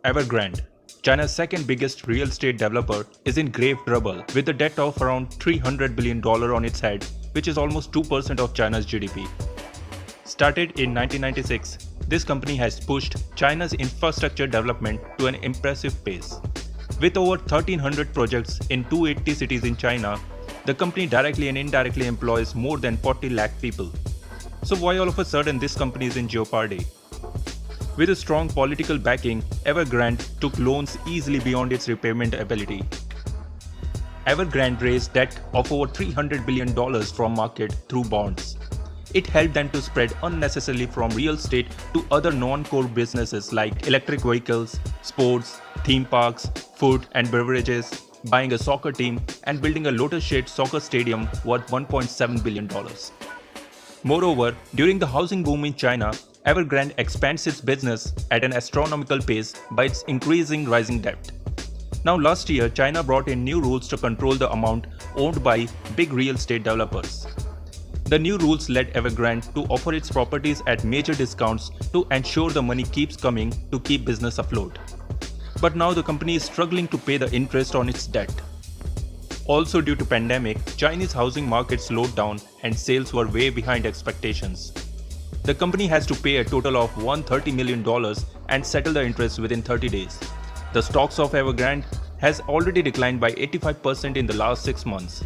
Evergrande, China's second biggest real estate developer, is in grave trouble with a debt of around $300 billion on its head, which is almost 2% of China's GDP. Started in 1996, this company has pushed China's infrastructure development to an impressive pace. With over 1,300 projects in 280 cities in China, the company directly and indirectly employs more than 40 lakh people. So why all of a sudden this company is in jeopardy? With a strong political backing, Evergrande took loans easily beyond its repayment ability. Evergrande raised debt of over $300 billion from market through bonds. It helped them to spread unnecessarily from real estate to other non-core businesses like electric vehicles, sports, theme parks, food and beverages, buying a soccer team, and building a lotus-shaped soccer stadium worth $1.7 billion. Moreover, during the housing boom in China, Evergrande expands its business at an astronomical pace by its increasing rising debt. Now last year, China brought in new rules to control the amount owned by big real estate developers. The new rules led Evergrande to offer its properties at major discounts to ensure the money keeps coming to keep business afloat. But now the company is struggling to pay the interest on its debt. Also due to pandemic, Chinese housing market slowed down and sales were way behind expectations. The company has to pay a total of $130 million and settle the interest within 30 days. The stocks of Evergrande has already declined by 85% in the last 6 months.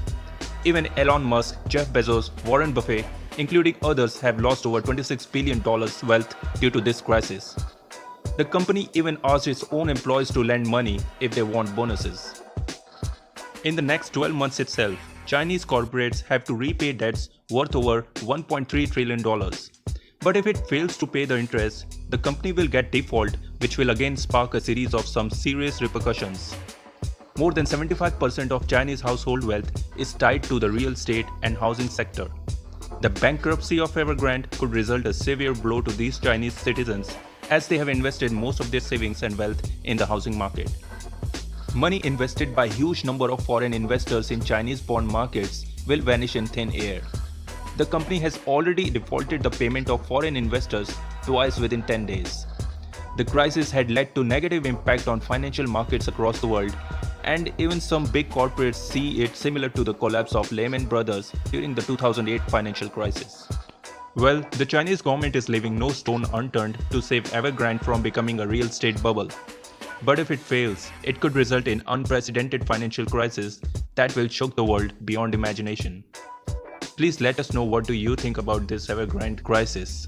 Even Elon Musk, Jeff Bezos, Warren Buffett, including others, have lost over $26 billion wealth due to this crisis. The company even asked its own employees to lend money if they want bonuses. In the next 12 months itself, Chinese corporates have to repay debts worth over $1.3 trillion. But if it fails to pay the interest, the company will get default, which will again spark a series of some serious repercussions. More than 75% of Chinese household wealth is tied to the real estate and housing sector. The bankruptcy of Evergrande could result a severe blow to these Chinese citizens as they have invested most of their savings and wealth in the housing market. Money invested by huge number of foreign investors in Chinese bond markets will vanish in thin air. The company has already defaulted the payment of foreign investors twice within 10 days. The crisis had led to negative impact on financial markets across the world, and even some big corporates see it similar to the collapse of Lehman Brothers during the 2008 financial crisis. Well, the Chinese government is leaving no stone unturned to save Evergrande from becoming a real estate bubble. But if it fails, it could result in unprecedented financial crisis that will shock the world beyond imagination. Please let us know what do you think about this Evergrande crisis.